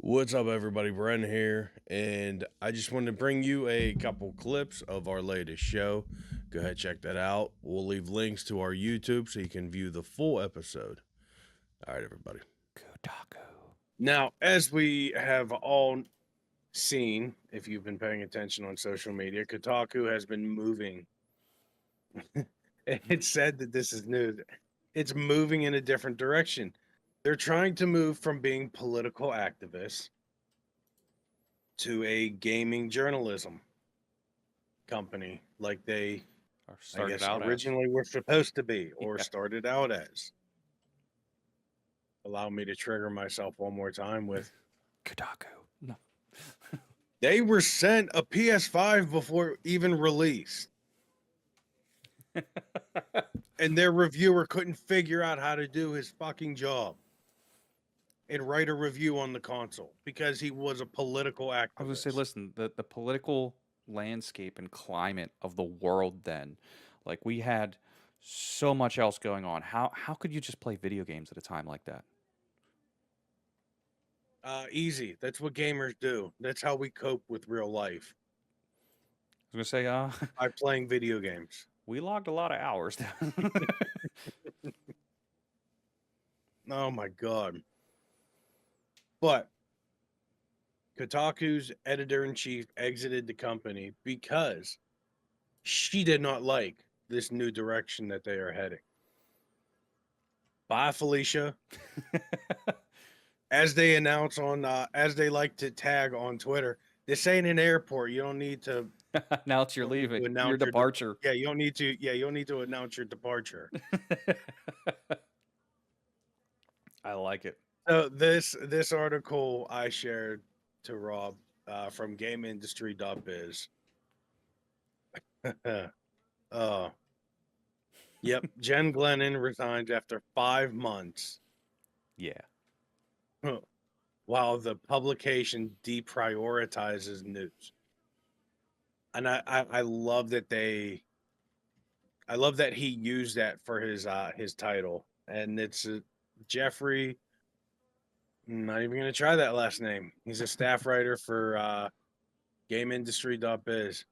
What's up, everybody? Bren here, and I just wanted to bring you a couple clips of our latest show. Go ahead, check that out. We'll leave links to our YouTube so you can view the full episode. All right, everybody. Kotaku. Now, as we have all seen, if you've been paying attention on social media, Kotaku has been moving. It's said that this is news. It's moving in a different direction. They're trying to move from being political activists to a gaming journalism company like they, Or I started guess, out as. originally were supposed to be or Yeah. started out as. Allow me to trigger myself one more time with Kotaku. No. they were sent a PS5 before even release, and their reviewer couldn't figure out how to do his fucking job and write a review on the console because he was a political I was going to say, activist. listen, the political landscape and climate of the world then, like we had so much else going on. How could you just play video games at a time like that? Easy. That's what gamers do. That's how we cope with real life I was going to say, by playing video games. we logged a lot of hours. Oh my god. But Kotaku's editor in chief exited the company because she did not like this new direction that they are heading. Bye, Felicia. As they announce on, as they like to tag on Twitter, this ain't an airport. You don't need to Now it's your leaving, your announce your departure. yeah. You don't need to. Yeah, you don't need to announce your departure. I like it. So this article I shared to Rob from GameIndustry.biz. Yep, Jen Glennon resigns after 5 months Yeah. while the publication deprioritizes news. And I love that I love that he used that for his title. And it's Jeffrey. I'm not even gonna try that last name. He's a staff writer for GameIndustry.biz.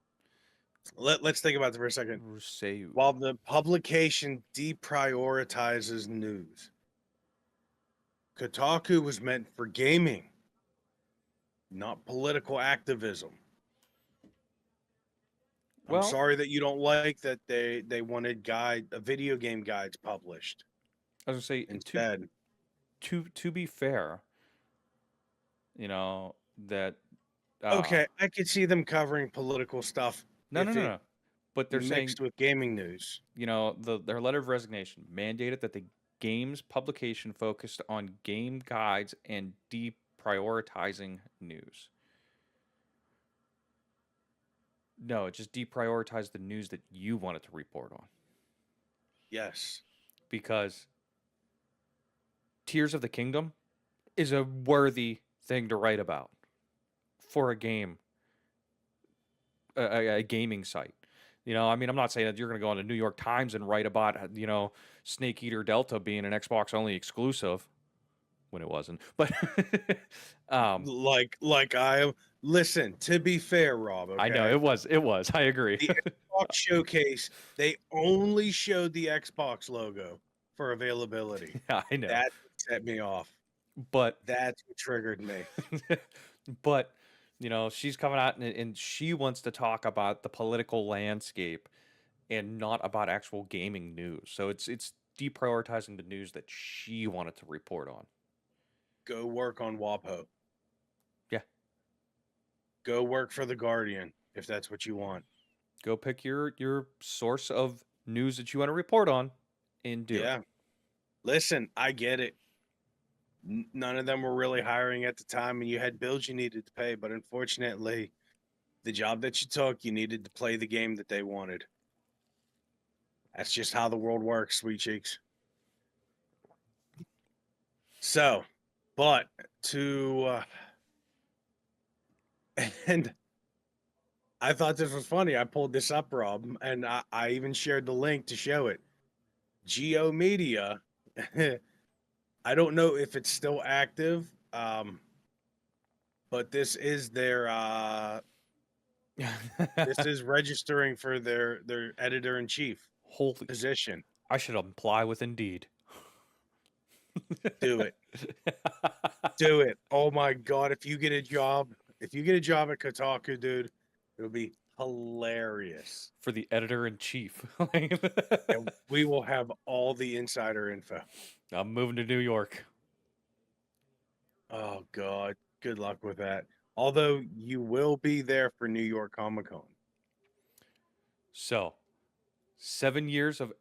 Let's think about it for a second. Ruseu. While the publication deprioritizes news, Kotaku was meant for gaming, not political activism. I'm Well, sorry that you don't like that they wanted video game guides published I was going to say, instead. to be fair, that Okay, I could see them covering political stuff no, no, if no, it no. But they're saying, mixed with gaming news. their letter of resignation mandated that the game's publication focused on game guides and deprioritizing news. No, it just deprioritized the news that you wanted to report on. Yes. Because Tears of the Kingdom is a worthy thing to write about for a game, a gaming site. I mean, I'm not saying that you're going to go on the New York Times and write about, Snake Eater Delta being an Xbox only exclusive when it wasn't. But Like I listen, to be fair, Rob, I know okay? it was. It was. I agree. The Xbox showcase, they only showed the Xbox logo for availability. Yeah, I know. That set me off. But That's what triggered me. but she's coming out and she wants to talk about the political landscape and not about actual gaming news. So it's deprioritizing the news that she wanted to report on. Go work on WAPO. Yeah. Go work for the Guardian if that's what you want. Go pick your source of news that you want to report on and do it. Yeah. Listen, I get it. None of them were really hiring at the time, and you had bills you needed to pay. But unfortunately, the job that you took, you needed to play the game that they wanted. That's just how the world works, sweet cheeks. So, but to and I thought this was funny. I pulled this up, Rob, and I even shared the link to show it. Geo Media. I don't know if it's still active. but this is their this is registering for their editor in chief Holy, position. I should apply with Indeed. Do it. Do it. Oh my god, if you get a job at Kotaku, dude, it'll be hilarious. For the editor in chief. And we will have all the insider info. I'm moving to New York. Oh god, good luck with that. Although you will be there for New York Comic Con. So, 7 years of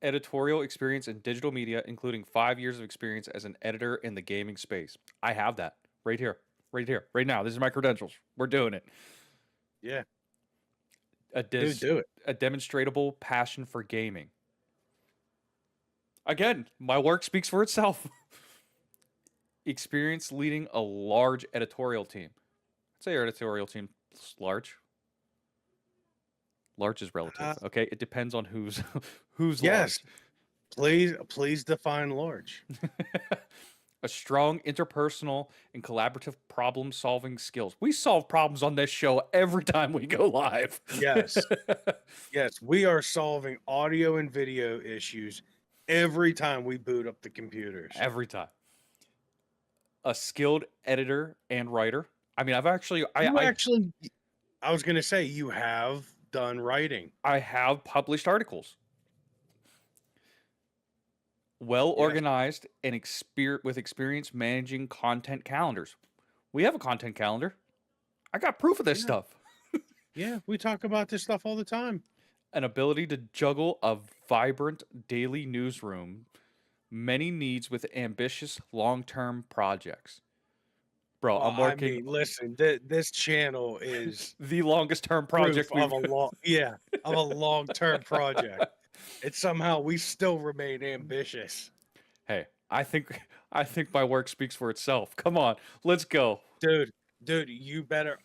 editorial experience in digital media, including 5 years of experience as an editor in the gaming space. I have that right here, right now. This is my credentials. We're doing it. Yeah. A, Dude, do it. a demonstrable passion for gaming. Again, my work speaks for itself. Experience leading a large editorial team. I'd say your editorial team is large. Large is relative. Okay, it depends on who's who's yes. large. Please define large. A strong interpersonal and collaborative problem solving skills. We solve problems on this show every time we go live. Yes. Yes, we are solving audio and video issues every time we boot up the computers. Every time. A skilled editor and writer. I mean, I've actually I was going to say you have done writing. I have published articles. Well organized and with experience managing content calendars. We have a content calendar. I got proof of this stuff. Yeah, we talk about this stuff all the time. An ability to juggle a vibrant daily newsroom, many needs with ambitious long-term projects. Bro, I'm working. I mean, listen, this channel is the longest term project of a long-term project. And somehow we still remain ambitious. Hey, I think my work speaks for itself. Come on, let's go. Dude, you better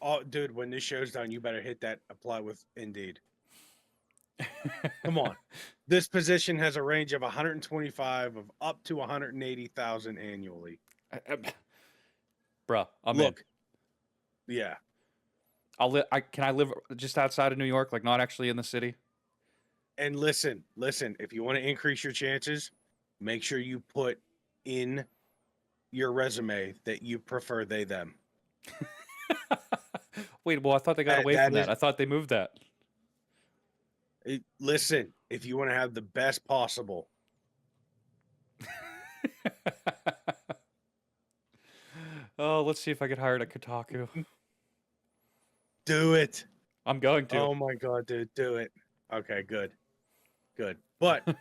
when this show's done, you better hit that apply with Indeed. Come on. This position has a range of 125 of up to 180,000 annually. Bruh, I'm in. Yeah. Can I live just outside of New York, like not actually in the city? And listen, if you want to increase your chances, make sure you put in your resume that you prefer they them. Wait, well, I thought they got away from that. I thought they moved that. Listen, if you want to have the best possible. Oh, let's see if I get hired at Kotaku. Do it. I'm going to. Oh my god, dude, do it. Okay, good. But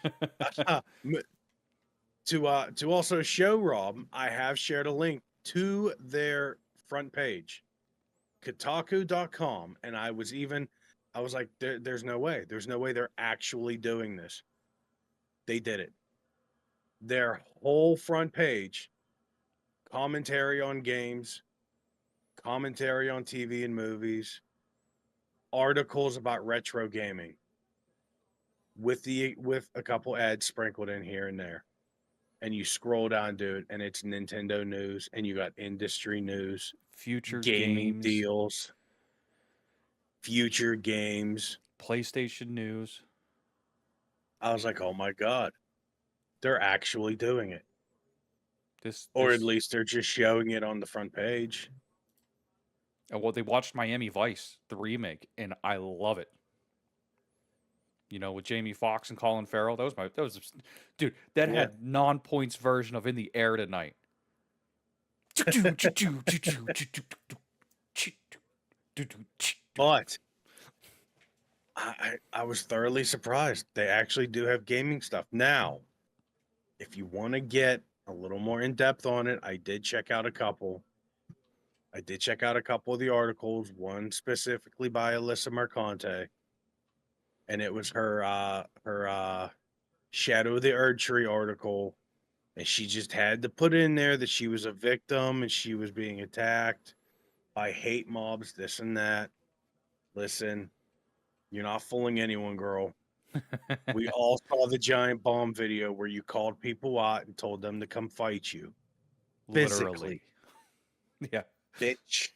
to also show Rob, I have shared a link to their front page, Kotaku.com, and I was like, there's no way they're actually doing this. They did it. Their whole front page, commentary on games, commentary on TV and movies, articles about retro gaming, with a couple ads sprinkled in here and there. And you scroll down, dude, and it's Nintendo news, and you got industry news, future gaming games, deals, future games, PlayStation news. I was like, oh my god, they're actually doing it. Or at least they're just showing it on the front page. And well, they watched Miami Vice, the remake, and I love it. You know, with Jamie Foxx and Colin Farrell, dude, that had non-points version of In the Air Tonight. But I was thoroughly surprised. They actually do have gaming stuff. Now, if you want to get a little more in depth on it, I did check out a couple. of the articles, one specifically by Alyssa Mercante. And it was her Shadow of the Erdtree article. And she just had to put in there that she was a victim and she was being attacked by hate mobs, this and that. Listen, you're not fooling anyone, girl. We all saw the giant bomb video where you called people out and told them to come fight you. Physically. Yeah. bitch.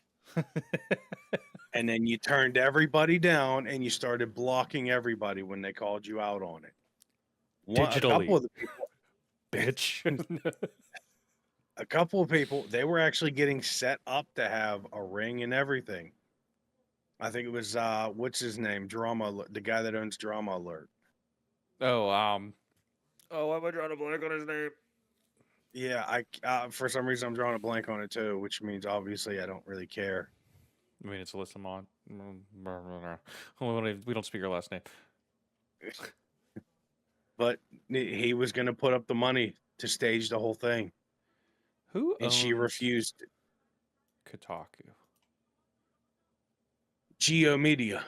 And then you turned everybody down and you started blocking everybody when they called you out on it. A couple Digitally, of the people, bitch. a couple of people, they were actually getting set up to have a ring and everything. I think it was what's his name, the guy that owns Drama Alert. Oh, why am I drawing a blank on his name? Yeah, for some reason I'm drawing a blank on it too, which means obviously I don't really care. I mean, it's Alyssa Mon. We don't speak her last name. But he was going to put up the money to stage the whole thing, Who and she owns refused. Kotaku? Geo Media.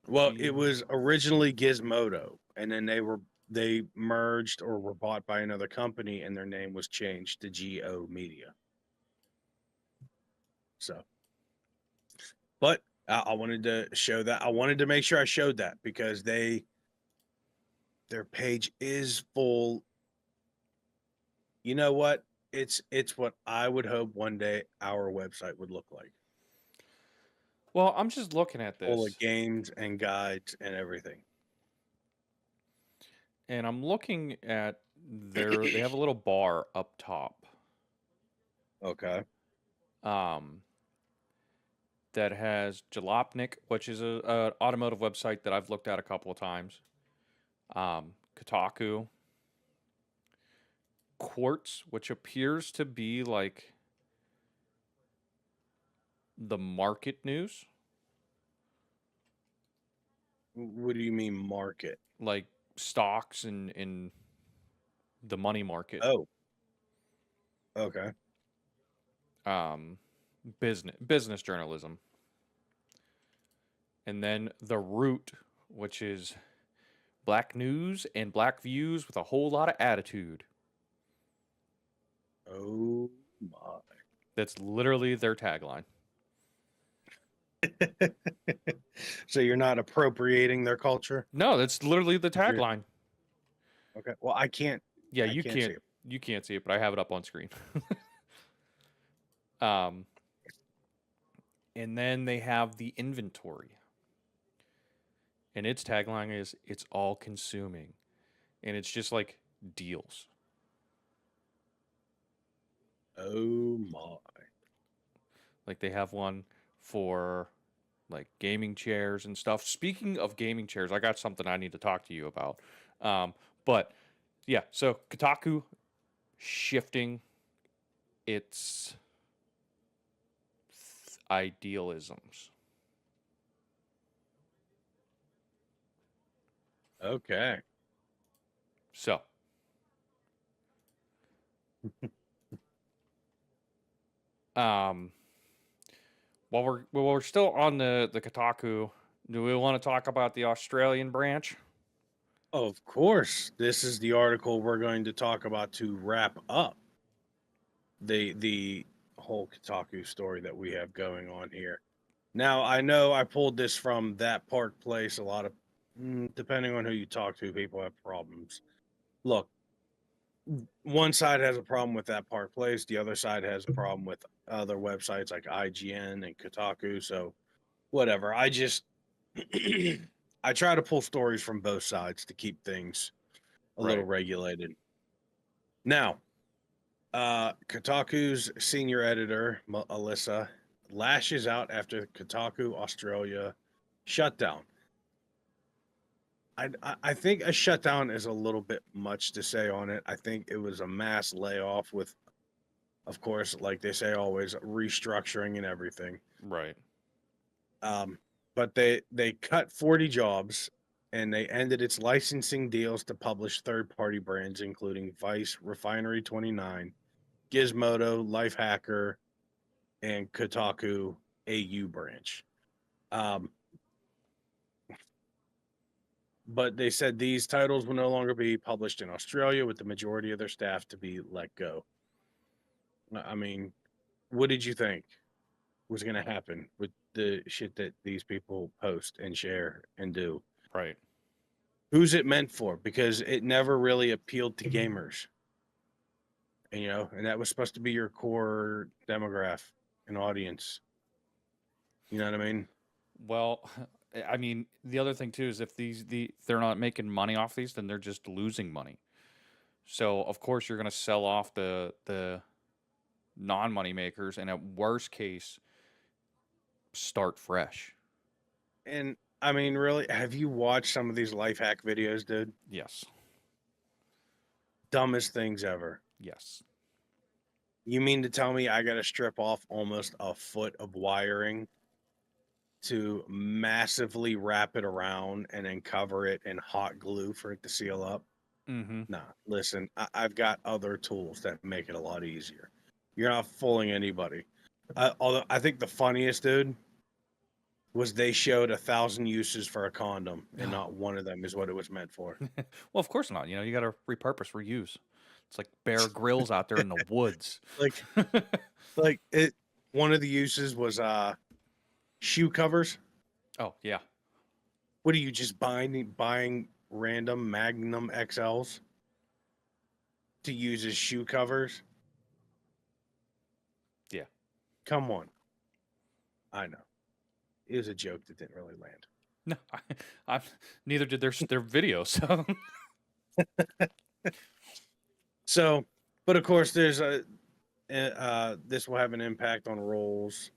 Well, it Geo. was originally Gizmodo, and then they merged or were bought by another company, and their name was changed to Geo Media. So, but I wanted to show that. I wanted to make sure I showed that because their page is full. You know what? It's what I would hope one day our website would look like. Well, I'm just looking at Full this, of games and guides and everything. and I'm looking at they have a little bar up top. Okay. Um, that has Jalopnik, which is a automotive website that I've looked at a couple of times. Kotaku, Quartz, which appears to be like the market news, What do you mean market? like stocks and the money market. Oh, okay. Um, business journalism, and then the Root, which is black news and black views with a whole lot of attitude. Oh my. That's literally their tagline. So you're not appropriating their culture? No, that's literally the You're tagline. okay. Well, Yeah, I can't see it. you can't see it, but I have it up on screen. um, and then they have the inventory, and its tagline is "It's all consuming," and it's just like deals. Oh my. Like they have one for like gaming chairs and stuff. Speaking of gaming chairs, I got something I need to talk to you about. But yeah, so Kotaku shifting its idealisms. Okay. So um while we're still on the Kotaku, do we want to talk about the Australian branch? Of course, this is the article we're going to talk about to wrap up the whole Kotaku story that we have going on here. Now, I know I pulled this from that Park Place. A lot of, depending on who you talk to, people have problems. Look, one side has a problem with that Park Place. The other side has a problem with other websites like IGN and Kotaku. So, whatever. I try to pull stories from both sides to keep things a little Right. regulated. Now, Kotaku's senior editor, Alyssa, lashes out after Kotaku Australia shutdown. I think a shutdown is a little bit much to say on it. I think it was a mass layoff with, of course, like they say always, restructuring and everything. Right. Um, but they cut 40 jobs and they ended its licensing deals to publish third-party brands, including Vice, Refinery 29, Gizmodo, Lifehacker, and Kotaku AU branch. Um, but they said these titles will no longer be published in Australia, with the majority of their staff to be let go. I mean, what did you think was going to happen with the shit that these people post and share and do? Right. Who's it meant for? Because it never really appealed to gamers, and, and that was supposed to be your core demographic. an audience. You know what I mean? Well, I mean, the other thing too is if they're not making money off these, then they're just losing money. So of course you're going to sell off the non-money makers, and at worst case, start fresh. And I mean, really, have you watched some of these life hack videos, dude? Yes. Dumbest things ever. Yes. You mean to tell me I got to strip off almost a foot of wiring to massively wrap it around and then cover it in hot glue for it to seal up? Mm-hmm. Nah, listen, I've got other tools that make it a lot easier. You're not fooling anybody. Although I think the funniest, dude, was they showed 1,000 uses for a condom, and not one of them is what it was meant for. Well, of course not. You know, you got to repurpose, reuse. It's like Bear Grylls out there in the woods. Like, like it. One of the uses was shoe covers. Oh yeah. What are you just buying random Magnum XLs to use as shoe covers? Yeah. Come on. I know. It was a joke that didn't really land. No, neither did their video. So So, but of course, there's this will have an impact on roles.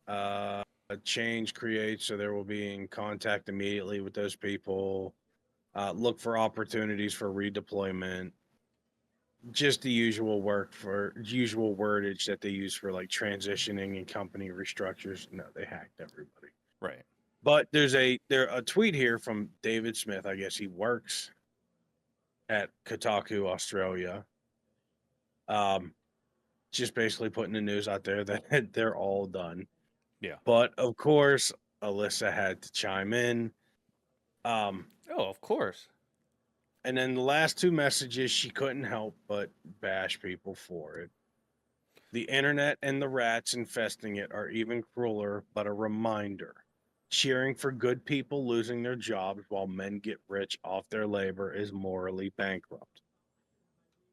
A change creates, so there will be in contact immediately with those people. Look for opportunities for redeployment. Just the usual usual wordage that they use for like transitioning and company restructures. No, they hacked everybody. right. But there's a tweet here from David Smith. I guess he works at Kotaku Australia. Just basically putting the news out there that they're all done. Yeah. But of course, Alyssa had to chime in. Oh, of course. And then the last two messages, she couldn't help but bash people for it. The internet and the rats infesting it are even crueler, but a reminder. Cheering for good people losing their jobs while men get rich off their labor is morally bankrupt.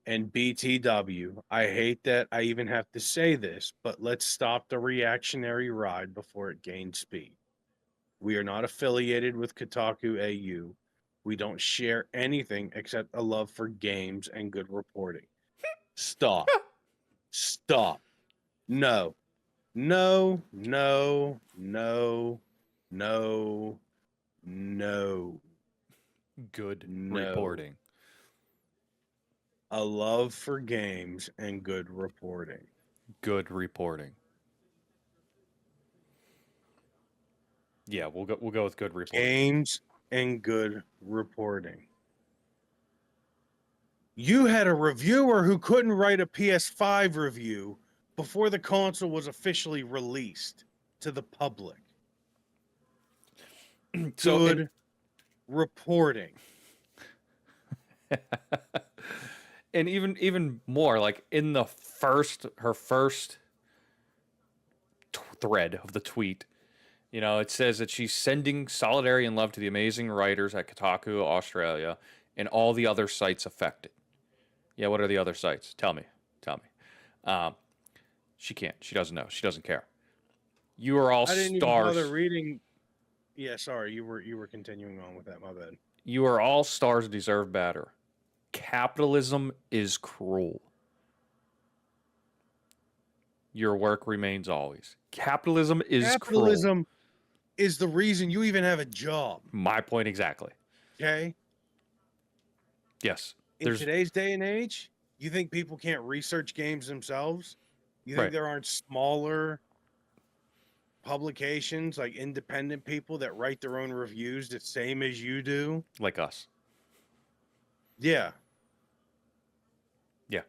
And BTW, I hate that I even have to say this, but let's stop the reactionary ride before it gains speed. We are not affiliated with Kotaku AU. We don't share anything except a love for games and good reporting. Stop. Stop. No. No, no, no, no, no, Good no. reporting. A love for games and good reporting. Good reporting. Yeah, we'll go with good reporting. Games and good reporting. You had a reviewer who couldn't write a PS5 review before the console was officially released to the public. Good reporting. And even more, like in her first thread of the tweet, you know, it says that she's sending solidarity and love to the amazing writers at Kotaku Australia and all the other sites affected. Yeah, what are the other sites? Tell me. She can't. She doesn't know. She doesn't care. You are all I didn't even stars. bother reading. Yeah, sorry, you were continuing on with that. My bad. You are all stars and deserve better. Capitalism is cruel. Your work remains always. Capitalism is cruel. Capitalism is the reason you even have a job. My point exactly. Okay. Yes. In today's day and age, you think people can't research games themselves? You think there aren't smaller publications like independent people that write their own reviews the same as you do? Like us. Yeah. Yeah.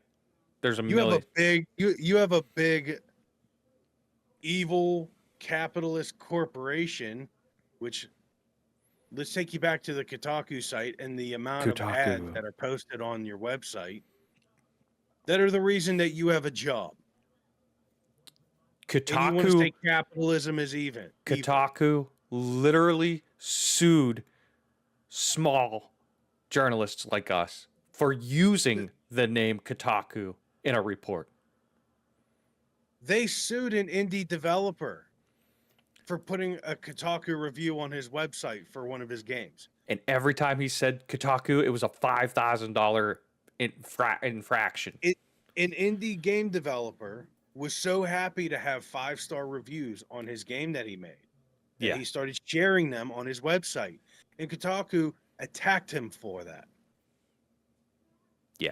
There's a You million. have a big you have a big evil capitalist corporation, which let's take you back to the Kotaku site and the amount of ads that are posted on your website that are the reason that you have a job. Kotaku, and you want to say capitalism is even. Kotaku literally sued small journalists like us for using the name Kotaku in a report. They sued an indie developer for putting a Kotaku review on his website for one of his games. And every time he said Kotaku, it was a $5,000 infraction. An indie game developer was so happy to have 5-star reviews on his game that he made that Yeah. he started sharing them on his website. And Kotaku attacked him for that. Yeah.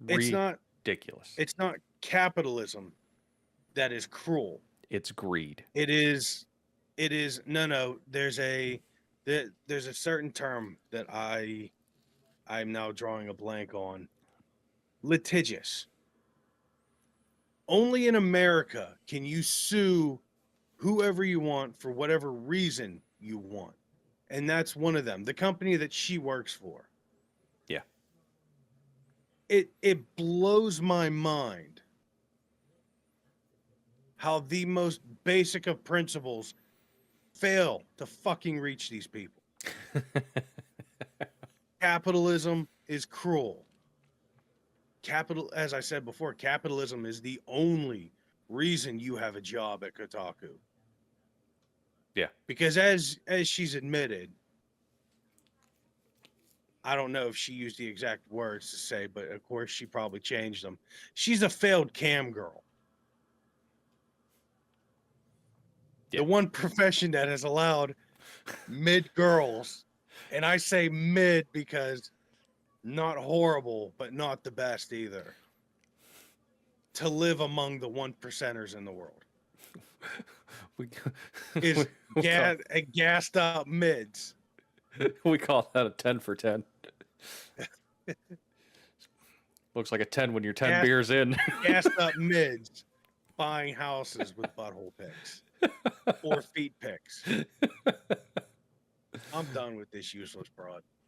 It's not ridiculous. It's not capitalism that is cruel. It's greed. It is no, there's a certain term that I'm now drawing a blank on. Litigious. Only in America can you sue whoever you want for whatever reason you want. And that's one of them. The company that she works for. Yeah. It blows my mind how the most basic of principles fail to fucking reach these people. Capitalism is cruel. As I said before, capitalism is the only reason you have a job at Kotaku. Yeah. Because as she's admitted, I don't know if she used the exact words to say, but of course she probably changed them. She's a failed cam girl. Yeah. The one profession that has allowed mid girls, and I say mid because not horrible, but not the best either, to live among the 1%ers in the world. Is gassed up mids. We call that a 10 for 10. Looks like a 10 when you're 10 beers in. Gassed up mids buying houses with butthole pics or feet pics. I'm done with this useless broad.